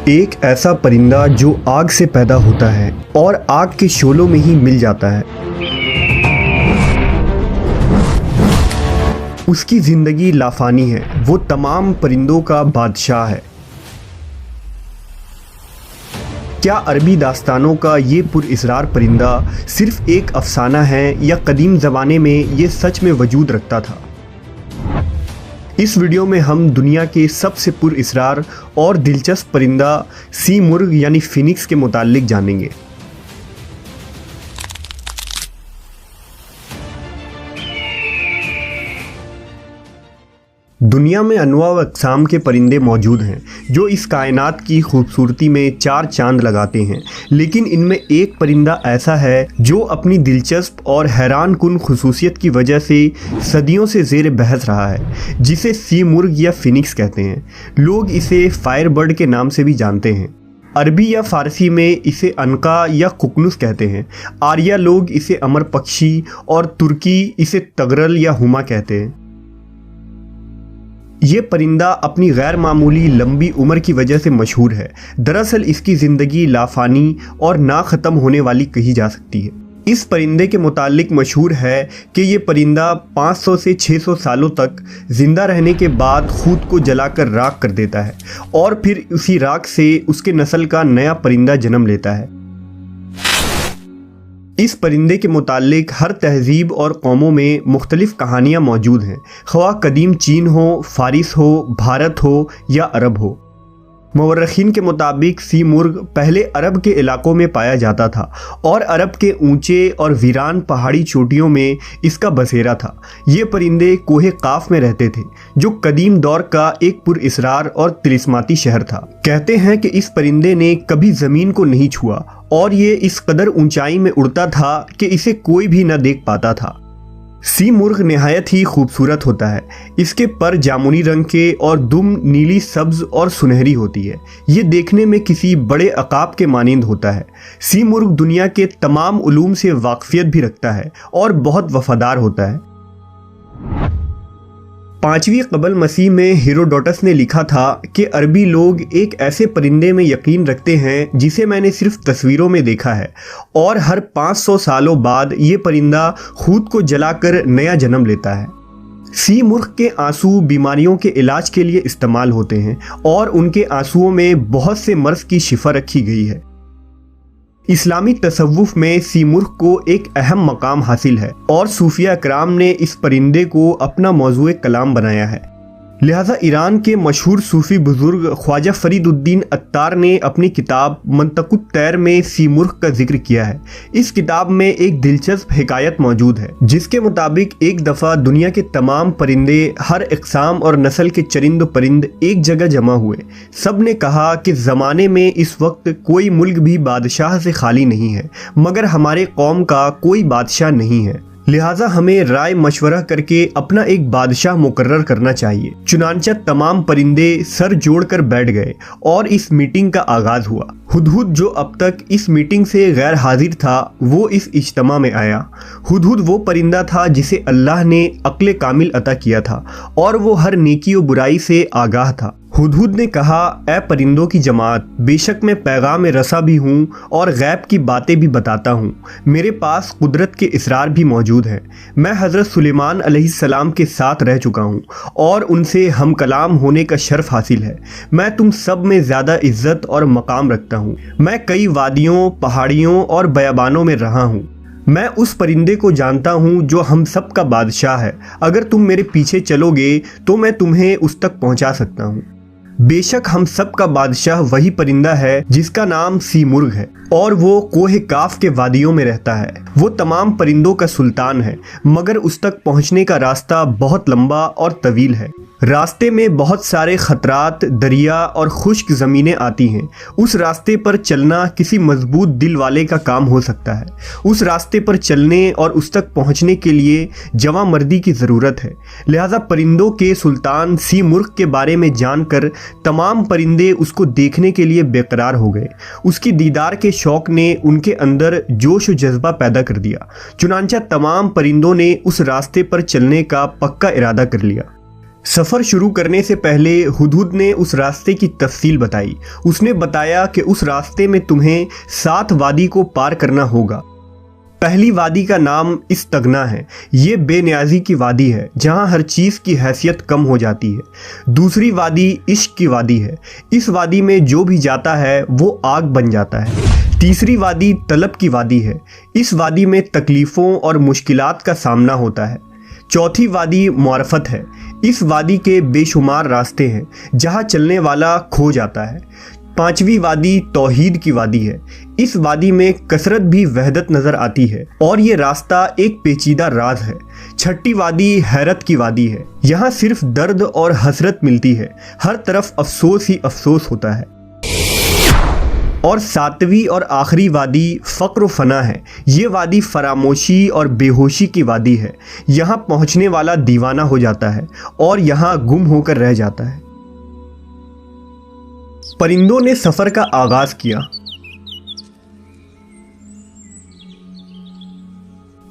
ایک ایسا پرندہ جو آگ سے پیدا ہوتا ہے اور آگ کے شعلوں میں ہی مل جاتا ہے۔ اس کی زندگی لافانی ہے، وہ تمام پرندوں کا بادشاہ ہے۔ کیا عربی داستانوں کا یہ پراسرار پرندہ صرف ایک افسانہ ہے یا قدیم زمانے میں یہ سچ میں وجود رکھتا تھا؟ اس ویڈیو میں ہم دنیا کے سب سے پراسرار اور دلچسپ پرندہ سی مرغ یعنی فینکس کے متعلق جانیں گے۔ دنیا میں انواع و اقسام کے پرندے موجود ہیں جو اس کائنات کی خوبصورتی میں چار چاند لگاتے ہیں، لیکن ان میں ایک پرندہ ایسا ہے جو اپنی دلچسپ اور حیران کن خصوصیت کی وجہ سے صدیوں سے زیر بحث رہا ہے، جسے سی مرغ یا فینکس کہتے ہیں۔ لوگ اسے فائر برڈ کے نام سے بھی جانتے ہیں۔ عربی یا فارسی میں اسے عنقا یا ققنس کہتے ہیں، آریہ لوگ اسے امر پکشی اور ترکی اسے تغرل یا ہما کہتے ہیں۔ یہ پرندہ اپنی غیر معمولی لمبی عمر کی وجہ سے مشہور ہے۔ دراصل اس کی زندگی لافانی اور نا ختم ہونے والی کہی جا سکتی ہے۔ اس پرندے کے متعلق مشہور ہے کہ یہ پرندہ 500 سے 600 سالوں تک زندہ رہنے کے بعد خود کو جلا کر راکھ کر دیتا ہے اور پھر اسی راکھ سے اس کے نسل کا نیا پرندہ جنم لیتا ہے۔ اس پرندے کے متعلق ہر تہذیب اور قوموں میں مختلف کہانیاں موجود ہیں، خواہ قدیم چین ہو، فارس ہو، بھارت ہو یا عرب ہو۔ مورخین کے مطابق سی مرغ پہلے عرب کے علاقوں میں پایا جاتا تھا اور عرب کے اونچے اور ویران پہاڑی چوٹیوں میں اس کا بسیرا تھا۔ یہ پرندے کوہ قاف میں رہتے تھے جو قدیم دور کا ایک پراسرار اور طلسماتی شہر تھا۔ کہتے ہیں کہ اس پرندے نے کبھی زمین کو نہیں چھوا اور یہ اس قدر اونچائی میں اڑتا تھا کہ اسے کوئی بھی نہ دیکھ پاتا تھا۔ سی مرغ نہایت ہی خوبصورت ہوتا ہے۔ اس کے پر جامنی رنگ کے اور دم نیلی سبز اور سنہری ہوتی ہے۔ یہ دیکھنے میں کسی بڑے عقاب کے مانند ہوتا ہے۔ سی مرغ دنیا کے تمام علوم سے واقفیت بھی رکھتا ہے اور بہت وفادار ہوتا ہے۔ 5ویں قبل مسیح میں ہیروڈوٹس نے لکھا تھا کہ عربی لوگ ایک ایسے پرندے میں یقین رکھتے ہیں جسے میں نے صرف تصویروں میں دیکھا ہے، اور ہر 500 سالوں بعد یہ پرندہ خود کو جلا کر نیا جنم لیتا ہے۔ سی مرغ کے آنسو بیماریوں کے علاج کے لیے استعمال ہوتے ہیں اور ان کے آنسوؤں میں بہت سے مرض کی شفا رکھی گئی ہے۔ اسلامی تصوف میں سی مرغ کو ایک اہم مقام حاصل ہے اور صوفیہ اکرام نے اس پرندے کو اپنا موضوع کلام بنایا ہے۔ لہٰذا ایران کے مشہور صوفی بزرگ خواجہ فرید الدین عطار نے اپنی کتاب منطق الطیر میں سی مرغ کا ذکر کیا ہے۔ اس کتاب میں ایک دلچسپ حکایت موجود ہے جس کے مطابق ایک دفعہ دنیا کے تمام پرندے، ہر اقسام اور نسل کے چرند و پرند ایک جگہ جمع ہوئے۔ سب نے کہا کہ زمانے میں اس وقت کوئی ملک بھی بادشاہ سے خالی نہیں ہے، مگر ہمارے قوم کا کوئی بادشاہ نہیں ہے، لہٰذا ہمیں رائے مشورہ کر کے اپنا ایک بادشاہ مقرر کرنا چاہیے۔ چنانچہ تمام پرندے سر جوڑ کر بیٹھ گئے اور اس میٹنگ کا آغاز ہوا۔ ہدہد جو اب تک اس میٹنگ سے غیر حاضر تھا وہ اس اجتماع میں آیا۔ ہدہد وہ پرندہ تھا جسے اللہ نے عقل کامل عطا کیا تھا اور وہ ہر نیکی و برائی سے آگاہ تھا۔ ہدہد نے کہا، اے پرندوں کی جماعت، بے شک میں پیغام رساں بھی ہوں اور غیب کی باتیں بھی بتاتا ہوں۔ میرے پاس قدرت کے اسرار بھی موجود ہیں۔ میں حضرت سلیمان علیہ السلام کے ساتھ رہ چکا ہوں اور ان سے ہم کلام ہونے کا شرف حاصل ہے۔ میں تم سب میں زیادہ عزت اور مقام رکھتا ہوں۔ میں کئی وادیوں، پہاڑیوں اور بیابانوں میں رہا ہوں۔ میں اس پرندے کو جانتا ہوں جو ہم سب کا بادشاہ ہے۔ اگر تم میرے پیچھے چلو گے تو میں تمہیں اس تک پہنچا سکتا ہوں۔ بے شک ہم سب کا بادشاہ وہی پرندہ ہے جس کا نام سی مرغ ہے اور وہ کوہ کاف کے وادیوں میں رہتا ہے۔ وہ تمام پرندوں کا سلطان ہے، مگر اس تک پہنچنے کا راستہ بہت لمبا اور طویل ہے۔ راستے میں بہت سارے خطرات، دریا اور خشک زمینیں آتی ہیں۔ اس راستے پر چلنا کسی مضبوط دل والے کا کام ہو سکتا ہے۔ اس راستے پر چلنے اور اس تک پہنچنے کے لیے جواں مردی کی ضرورت ہے۔ لہٰذا پرندوں کے سلطان سی مرغ کے بارے میں جان کر تمام پرندے اس کو دیکھنے کے لیے بے قرار ہو گئے۔ اس کی دیدار کے شوق نے ان کے اندر جوش و جذبہ پیدا کر دیا، چنانچہ تمام پرندوں نے اس راستے پر چلنے کا پکا ارادہ کر لیا۔ سفر شروع کرنے سے پہلے ہدہد نے اس راستے کی تفصیل بتائی۔ اس نے بتایا کہ اس راستے میں تمہیں 7 وادی کو پار کرنا ہوگا۔ پہلی وادی کا نام استغنا ہے، یہ بے نیازی کی وادی ہے جہاں ہر چیز کی حیثیت کم ہو جاتی ہے۔ دوسری وادی عشق کی وادی ہے، اس وادی میں جو بھی جاتا ہے وہ آگ بن جاتا ہے۔ تیسری وادی طلب کی وادی ہے، اس وادی میں تکلیفوں اور مشکلات کا سامنا ہوتا ہے۔ چوتھی وادی معرفت ہے، اس وادی کے بے شمار راستے ہیں جہاں چلنے والا کھو جاتا ہے۔ پانچویں وادی توحید کی وادی ہے، اس وادی میں کثرت بھی وحدت نظر آتی ہے اور یہ راستہ ایک پیچیدہ راز ہے۔ چھٹی وادی حیرت کی وادی ہے، یہاں صرف درد اور حسرت ملتی ہے، ہر طرف افسوس ہی افسوس ہوتا ہے۔ اور ساتویں اور آخری وادی فقر و فنا ہے، یہ وادی فراموشی اور بے ہوشی کی وادی ہے، یہاں پہنچنے والا دیوانہ ہو جاتا ہے اور یہاں گم ہو کر رہ جاتا ہے۔ پرندوں نے سفر کا آغاز کیا۔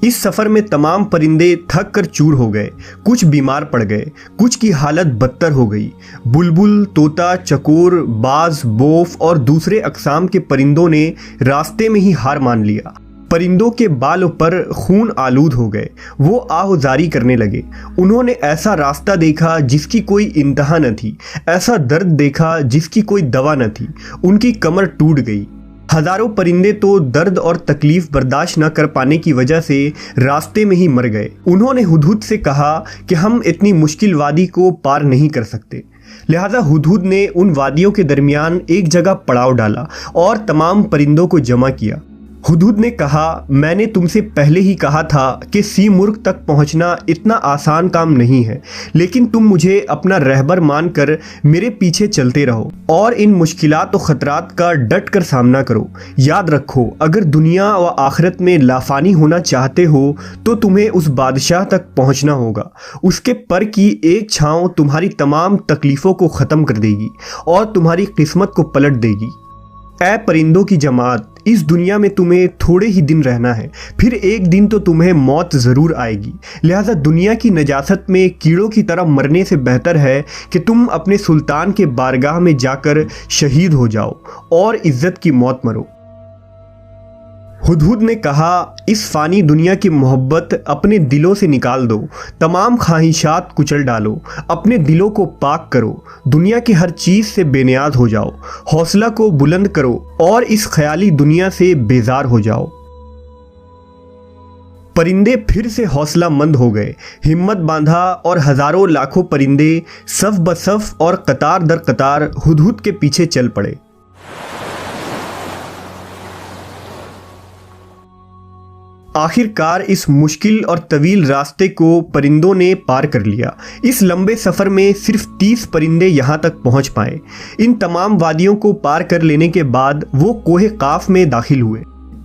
اس سفر میں تمام پرندے تھک کر چور ہو گئے، کچھ بیمار پڑ گئے، کچھ کی حالت بدتر ہو گئی۔ بلبل، طوطا، چکور، باز، بوف اور دوسرے اقسام کے پرندوں نے راستے میں ہی ہار مان لیا۔ پرندوں کے بالوں پر خون آلود ہو گئے، وہ آہوزاری کرنے لگے۔ انہوں نے ایسا راستہ دیکھا جس کی کوئی انتہا نہ تھی، ایسا درد دیکھا جس کی کوئی دوا نہ تھی، ان کی کمر ٹوٹ گئی۔ ہزاروں پرندے تو درد اور تکلیف برداشت نہ کر پانے کی وجہ سے راستے میں ہی مر گئے۔ انہوں نے ہدہد سے کہا کہ ہم اتنی مشکل وادی کو پار نہیں کر سکتے، لہذا ہدہد نے ان وادیوں کے درمیان ایک جگہ پڑاؤ ڈالا اور تمام پرندوں کو جمع کیا۔ ہدہد نے کہا، میں نے تم سے پہلے ہی کہا تھا کہ سی مرغ تک پہنچنا اتنا آسان کام نہیں ہے، لیکن تم مجھے اپنا رہبر مان کر میرے پیچھے چلتے رہو اور ان مشکلات و خطرات کا ڈٹ کر سامنا کرو۔ یاد رکھو، اگر دنیا و آخرت میں لافانی ہونا چاہتے ہو تو تمہیں اس بادشاہ تک پہنچنا ہوگا، اس کے پر کی ایک چھاؤں تمہاری تمام تکلیفوں کو ختم کر دے گی اور تمہاری قسمت کو پلٹ دے گی۔ اے پرندوں کی جماعت، اس دنیا میں تمہیں تھوڑے ہی دن رہنا ہے، پھر ایک دن تو تمہیں موت ضرور آئے گی، لہذا دنیا کی نجاست میں کیڑوں کی طرح مرنے سے بہتر ہے کہ تم اپنے سلطان کے بارگاہ میں جا کر شہید ہو جاؤ اور عزت کی موت مرو۔ ہدہد نے کہا، اس فانی دنیا کی محبت اپنے دلوں سے نکال دو، تمام خواہشات کچل ڈالو، اپنے دلوں کو پاک کرو، دنیا کی ہر چیز سے بے نیاز ہو جاؤ، حوصلہ کو بلند کرو اور اس خیالی دنیا سے بیزار ہو جاؤ۔ پرندے پھر سے حوصلہ مند ہو گئے، ہمت باندھا اور ہزاروں لاکھوں پرندے صف بصف اور قطار در قطار ہدہد کے پیچھے چل پڑے۔ آخر کار اس مشکل اور طویل راستے کو پرندوں نے پار کر لیا۔ اس لمبے سفر میں صرف 30 پرندے یہاں تک پہنچ پائے۔ ان تمام وادیوں کو پار کر لینے کے بعد وہ کوہ قاف میں داخل ہوئے۔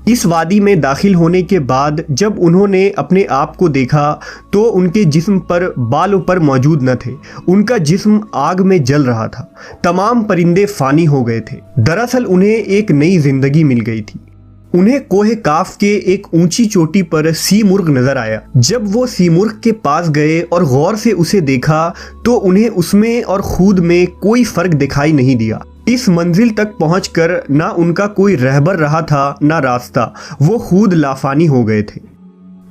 اس وادی میں داخل ہونے کے بعد جب انہوں نے اپنے آپ کو دیکھا تو ان کے جسم پر بالوں پر موجود نہ تھے، ان کا جسم آگ میں جل رہا تھا۔ تمام پرندے فانی ہو گئے تھے، دراصل انہیں ایک نئی زندگی مل گئی تھی۔ انہیں کوہ قاف کے ایک اونچی چوٹی پر سی مرغ نظر آیا۔ جب وہ سی مرغ کے پاس گئے اور غور سے اسے دیکھا تو انہیں اس میں اور خود میں کوئی فرق دکھائی نہیں دیا۔ اس منزل تک پہنچ کر نہ ان کا کوئی رہبر رہا تھا نہ راستہ، وہ خود لافانی ہو گئے تھے۔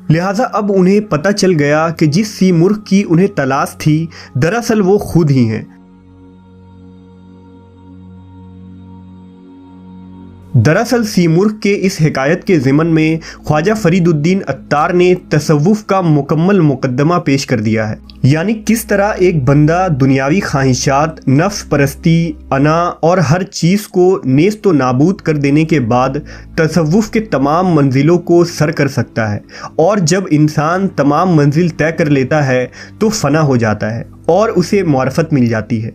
لہٰذا اب انہیں پتہ چل گیا کہ جس سی مرغ کی انہیں تلاش تھی دراصل وہ خود ہی ہیں۔ دراصل سی مرغ کے اس حکایت کے ضمن میں خواجہ فرید الدین عطار نے تصوف کا مکمل مقدمہ پیش کر دیا ہے، یعنی کس طرح ایک بندہ دنیاوی خواہشات، نفس پرستی، انا اور ہر چیز کو نیست و نابود کر دینے کے بعد تصوف کے تمام منزلوں کو سر کر سکتا ہے، اور جب انسان تمام منزل طے کر لیتا ہے تو فنا ہو جاتا ہے اور اسے معرفت مل جاتی ہے۔